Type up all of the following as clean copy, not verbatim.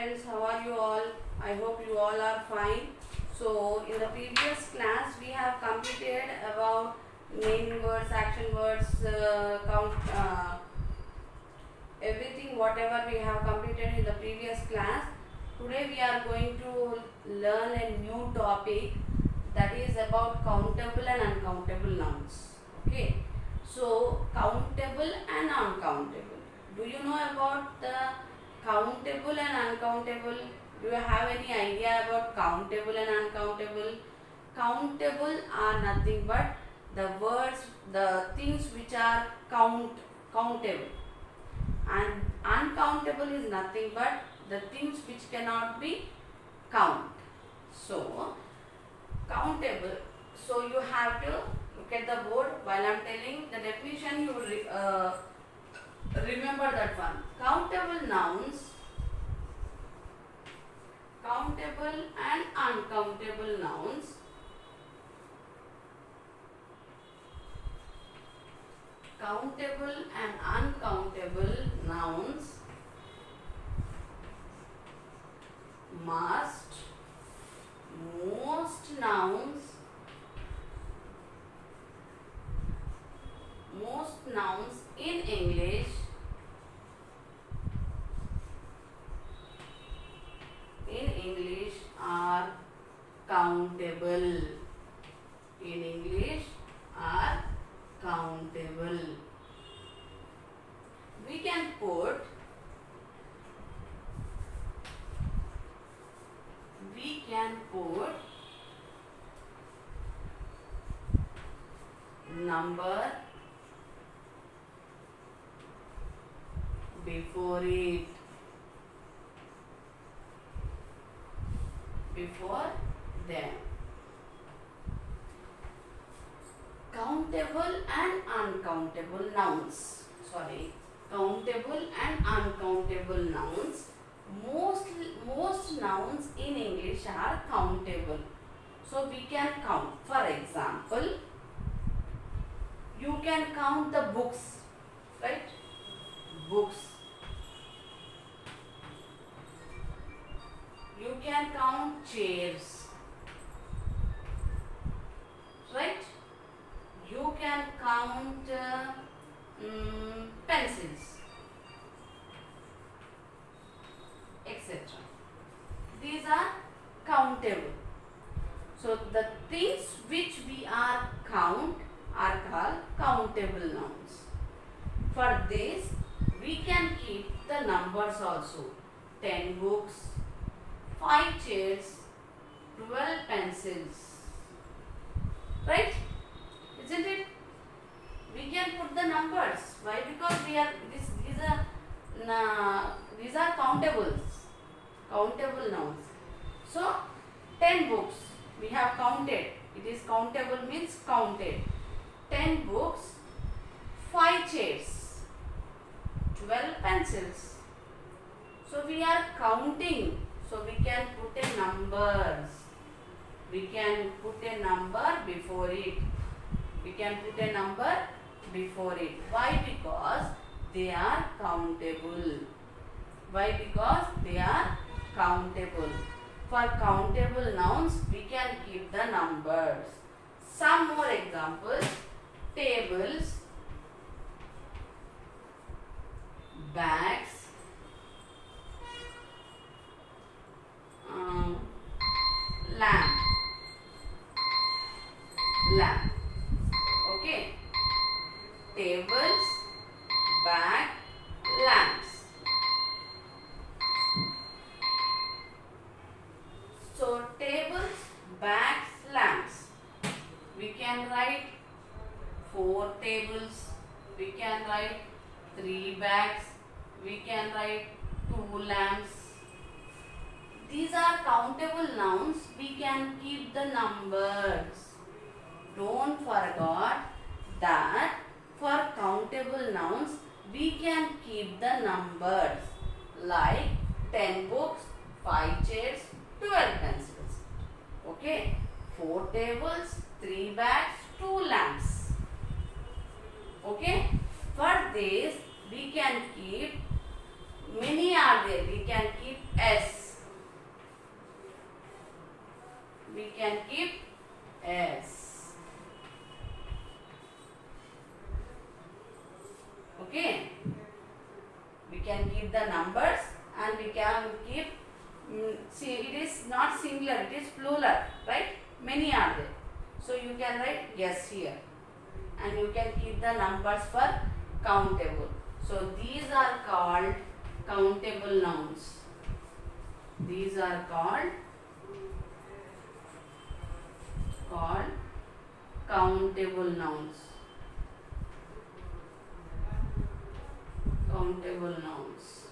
friends, how are you all? I hope you all are fine. So in the previous class we have completed about naming words, action words, count, everything whatever we have completed in the previous class. Today we are going to learn a new topic, that is about countable and uncountable nouns. Okay, so countable and uncountable. Do you know about the countable and uncountable? Do you have any idea about countable and uncountable? Countable are nothing but the words, the things which are countable, and uncountable is nothing but the things which cannot be count. So countable, so you have to look at the board while I am telling the definition. You will remember that one. Countable nouns, countable and uncountable nouns. Countable and uncountable nouns must, most nouns in English are countable. In English are countable. We can put number before it, before them. Countable and uncountable nouns. Countable and uncountable nouns. Most nouns in English are countable. So we can count. For example, you can count the books, right? Books. You can count chairs, right? You can count pencils, etc. These are countable. So the things which we are count are called countable nouns. For this we can keep the numbers also. 10 books, 5 chairs, 12 pencils, right? Isn't it? We can put the numbers. Why? Because these are countable nouns. So 10 books we have counted. It is countable, means counted. 10 books, 5 chairs, 12 pencils. So we are counting. So we can put a numbers. We can put a number before it. Why? Because they are countable. For countable nouns, we can keep the numbers. Some more examples: tables, bags, lamp. Okay, tables, bag, lamps. So tables, bags, lamps. We can write 4 tables. We can write 3 bags. We can write 2 lamps. These are countable nouns. We can keep the numbers. Don't forget that for countable nouns we can keep the numbers, like 10 books, 5 chairs, 12 pencils. Okay, 4 tables, 3 bags, 2 lamps. Okay, for this we can keep, many are there, we can keep S. keep the numbers, and we can keep, see, it is not singular, it is plural, right? Many are there. So you can write yes here, and you can keep the numbers for countable. So these are called countable nouns. These are called countable nouns. Countable nouns.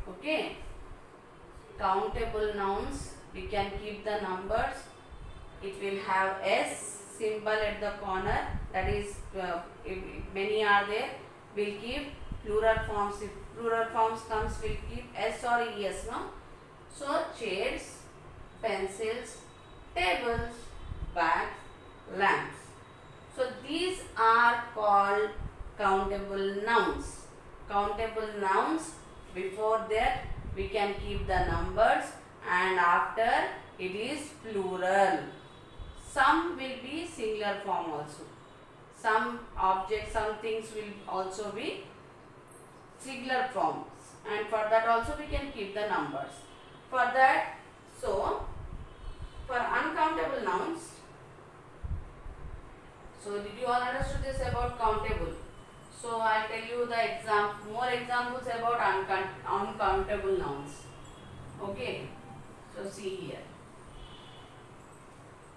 Okay. Countable nouns, we can keep the numbers. It will have S symbol at the corner. That is, if many are there, we'll keep plural forms. If plural forms comes, we'll keep S or ES, no? So, chairs, pencils, tables, bags, lamps. So, these are called countable nouns. Countable nouns, before that we can keep the numbers, and after it is plural. Some will be singular form also. Some objects, some things will also be singular forms, and for that also we can keep the numbers. For that, so for uncountable nouns, so did you all understood this about countable? So I'll tell you the more examples about uncountable nouns. Okay, so see here,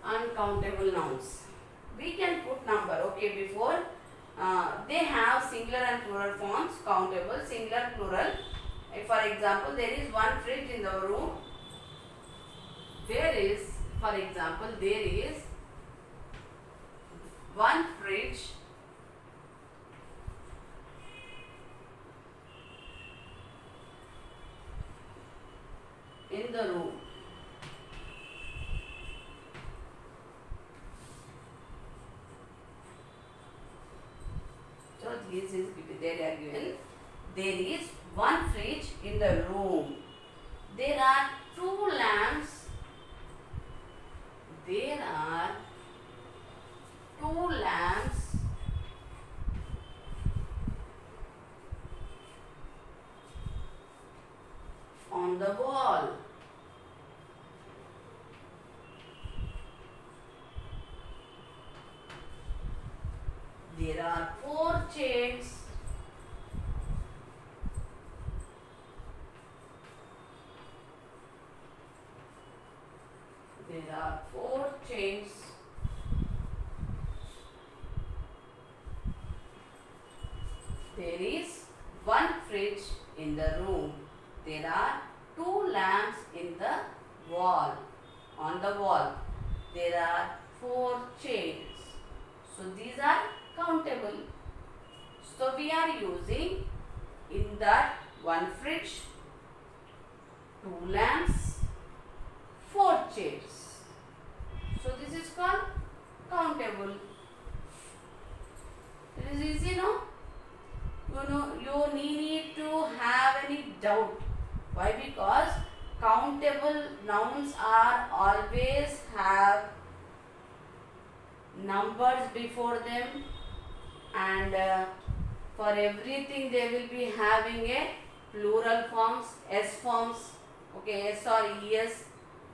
uncountable nouns. We can put number, okay, before they have singular and plural forms, countable, singular, plural. For example, there is one fridge in the room. There is, for example, there is one fridge in the room. So this is there are given. There is one fridge in the room. There are two lamps. There are two lamps on the wall. There are four chairs. There are four chairs. There is one fridge in the room. There are two lamps in the wall, on the wall. There are four chairs. So these are countable. So we are using in that one fridge, two lamps, four chairs. So this is called countable. It is easy, no? You need to have any doubt. Why? Because countable nouns are always have numbers before them, and for everything they will be having a plural forms, S forms, okay, S or ES.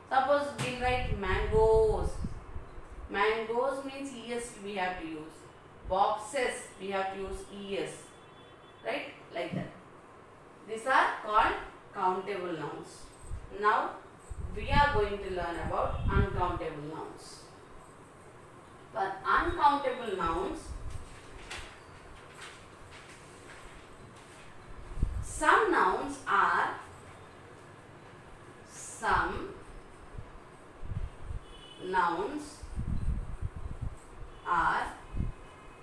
Suppose we write mangoes. Mangoes means ES we have to use. Boxes we have to use ES. Right? Like that. These are called countable nouns. Now we are going to learn about uncountable nouns. For uncountable nouns, some nouns are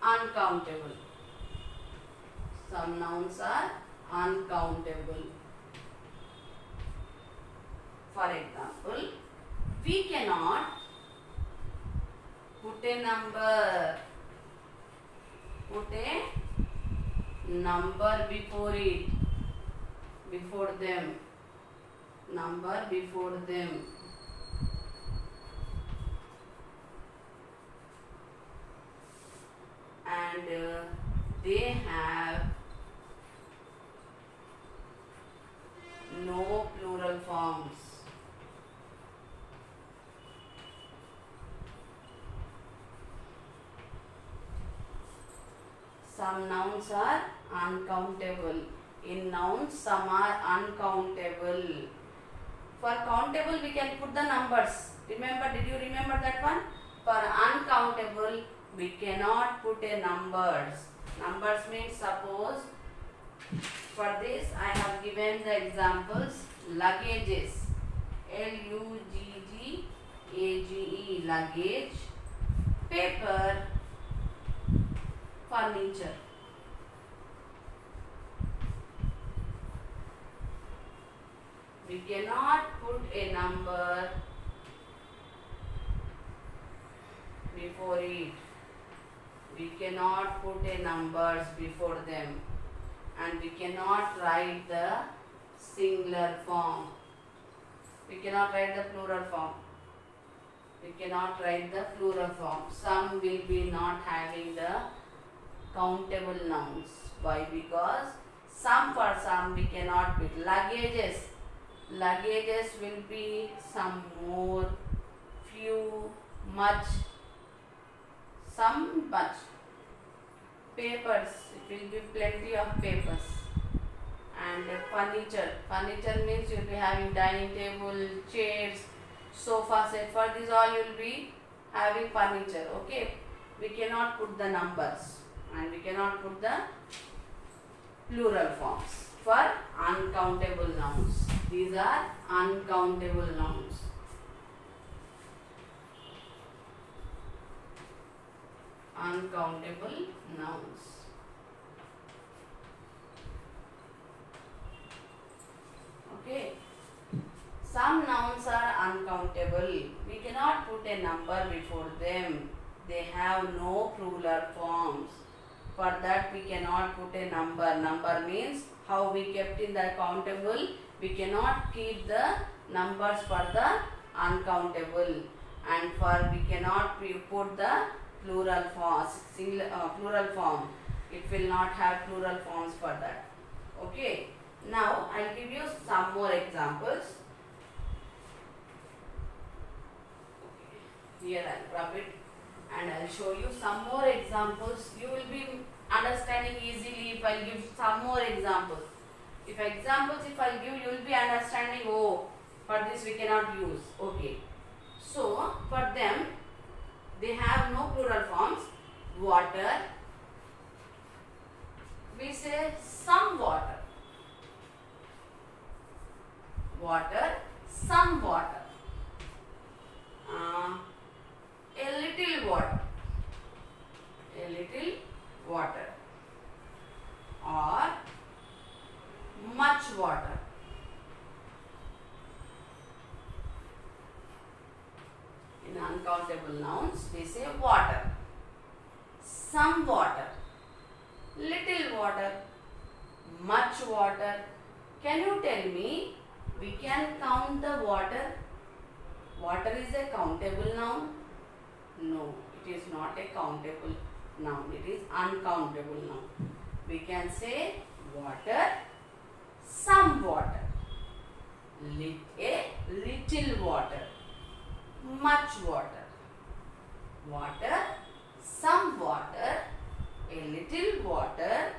uncountable. Some nouns are uncountable. For example, we cannot put a number before it, before them, number before them. And they have no plural forms. Some nouns are uncountable. In nouns, some are uncountable. For countable, we can put the numbers. Remember, did you remember that one? For uncountable, we cannot put a numbers. Numbers means, suppose, for this I have given the examples. Luggages, L-U-G-G-A-G-E, luggage. Paper, furniture. We cannot put a number before it. We cannot put a numbers before them. And we cannot write the singular form. We cannot write the plural form. We cannot write the plural form. Some will be not having the countable nouns. Why? Because for some we cannot put. Luggages. Luggages will be some, more, few, much, some, much. Papers, it will be plenty of papers. And furniture. Furniture means you will be having dining table, chairs, sofa set. For this all you will be having furniture. Okay. We cannot put the numbers and we cannot put the plural forms for uncountable nouns. These are uncountable nouns. Uncountable nouns. Okay. Some nouns are uncountable. We cannot put a number before them. They have no plural forms. For that we cannot put a number. Number means how we kept in the countable. We cannot keep the numbers for the uncountable. And for we cannot put the plural form, plural form. It will not have plural forms for that. Okay. Now I will give you some more examples. Here I will rub it and I will show you some more examples. You will be understanding easily if I give some more examples. If I give, you will be understanding, oh, for this we cannot use. Okay. So for them, they have no plural forms. Water, we say some water. Water, some water. A little water. A little water. Or much water. In uncountable nouns, we say water, some water, little water, much water. Can you tell me, we can count the water? Water is a countable noun? No, it is not a countable noun. It is uncountable noun. We can say water, some water, a little water, much water. Water, some water, a little water,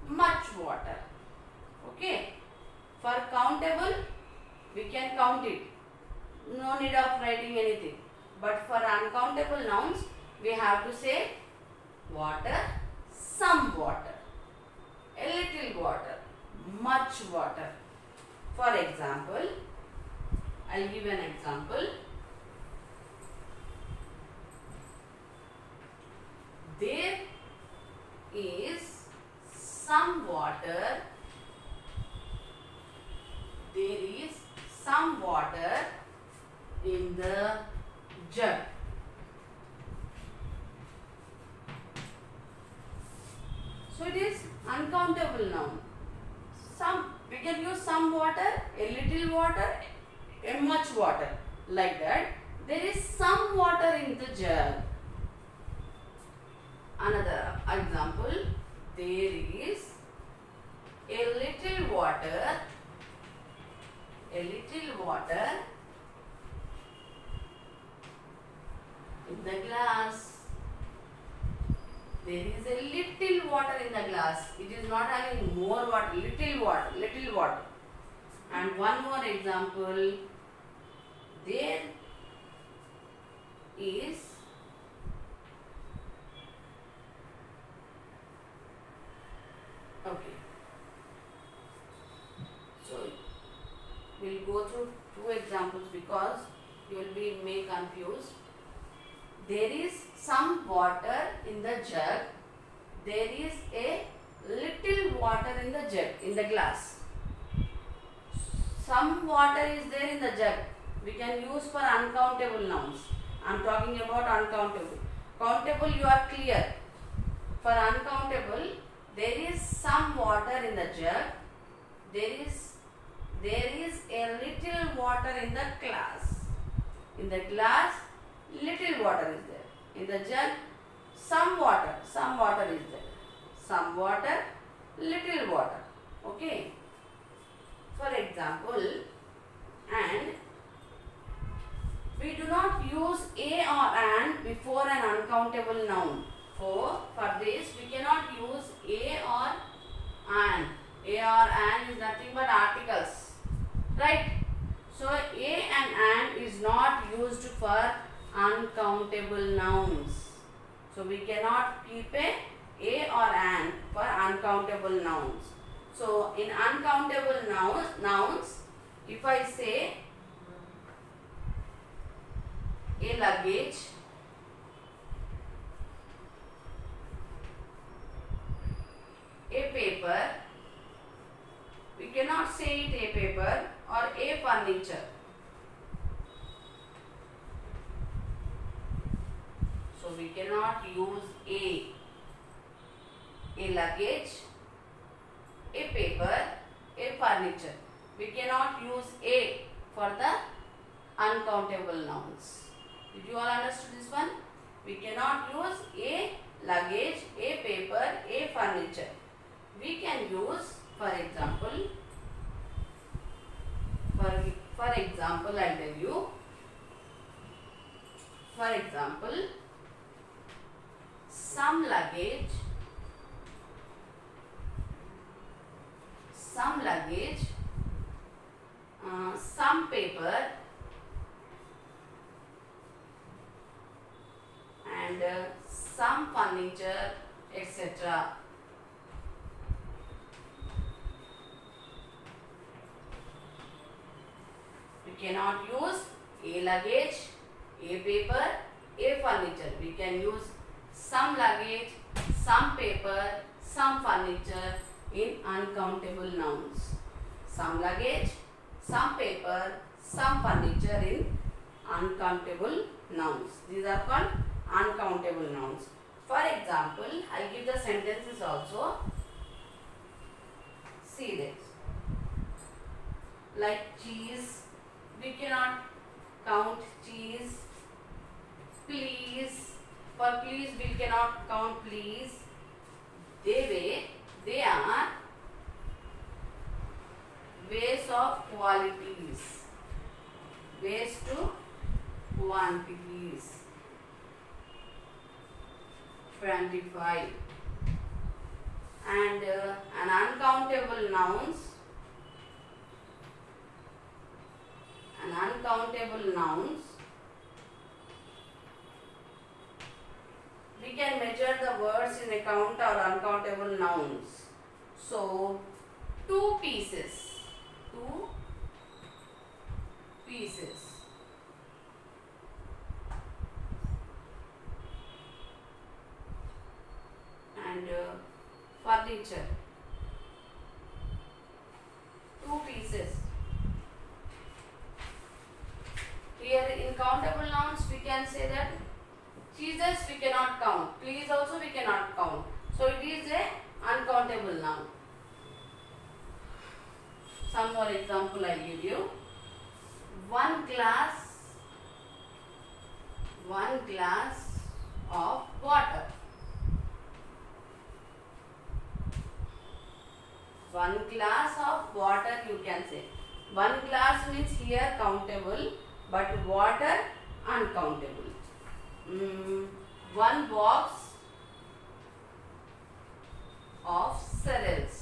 much water. Okay. For countable, we can count it. No need of writing anything. But for uncountable nouns, we have to say water, some water, a little water, much water. For example, I will give an example. There is some water. There is some water in the jug. So it is uncountable noun. We can use some water, a little water, a much water, like that. There is some water in the jug. Another example, there there is a little water in the glass. There is a little water in the glass. It is not having more water, little water. And one more example. There is okay. So we'll go through two examples because you will be may confused. There is some water in the jug. There is a little water in the jug, in the glass. Some water is there in the jug. We can use for uncountable nouns. I am talking about uncountable. Countable, you are clear. For uncountable, there is some water in the jug. There is a little water in the glass. In the glass, little water is there. In the jug, some water is there. Some water, little water. Okay. For example, and we do not use a or an before an uncountable noun. For this, we cannot use a or an. A or an is nothing but articles. Right? So, a and an is not used for uncountable nouns. So, we cannot keep a or an for uncountable nouns. So, in uncountable nouns, if I say a luggage, a paper, we cannot say it a paper or a furniture. So we cannot use a luggage, a paper, a furniture. We cannot use a for the uncountable nouns. Did you all understand this one? We cannot use a luggage, a paper, a furniture. We can use, for example, I'll tell you. For example, some luggage, some paper, and some furniture, etc. We cannot use a luggage, a paper, a furniture. We can use some luggage, some paper, some furniture in uncountable nouns. Some luggage, some paper, some furniture in uncountable nouns. These are called uncountable nouns. For example, I give the sentences also. See this. Like cheese, we cannot count cheese. Please, for please we cannot count please. They are ways of qualities, ways to quantities. 25. And an uncountable nouns. We can measure the words in a count or uncountable nouns. So, 2 pieces. And furniture. 2 pieces. Here in countable nouns we can say that cheeses we cannot count. Please also we cannot count. So it is a uncountable noun. Some more example I give you. One glass of water. 1 glass of water you can say. 1 glass means here countable, but water uncountable. 1 box of cereals.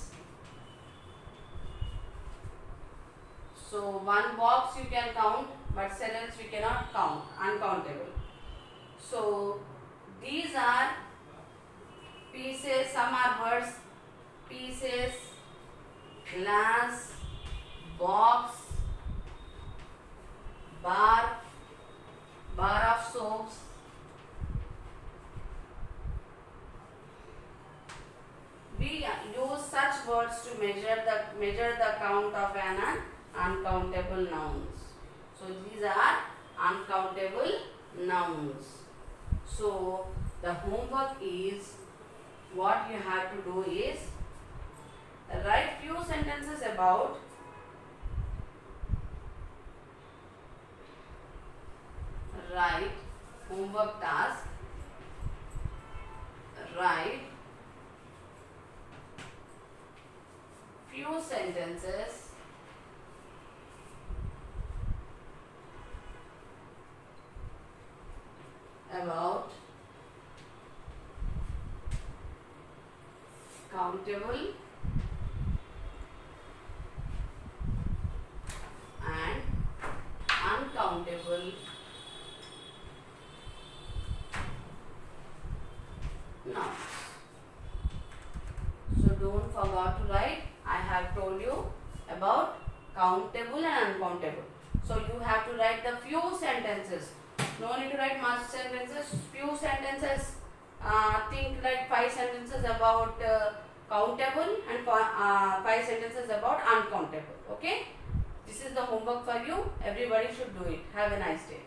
So 1 box you can count, but cereals we cannot count, uncountable. So these are pieces, some are words, pieces, glass, box, bar of soaps, we use such words to measure the count of an uncountable nouns. So these are uncountable nouns. So the homework is, what you have to do is write few sentences about homework task. Write few sentences about countable and uncountable nouns. So don't forget to write. I have told you about countable and uncountable. So you have to write the few sentences. No need to write much sentences. Few sentences. Think like 5 sentences about countable and 5 sentences about uncountable. Okay. This is the homework for you. Everybody should do it. Have a nice day.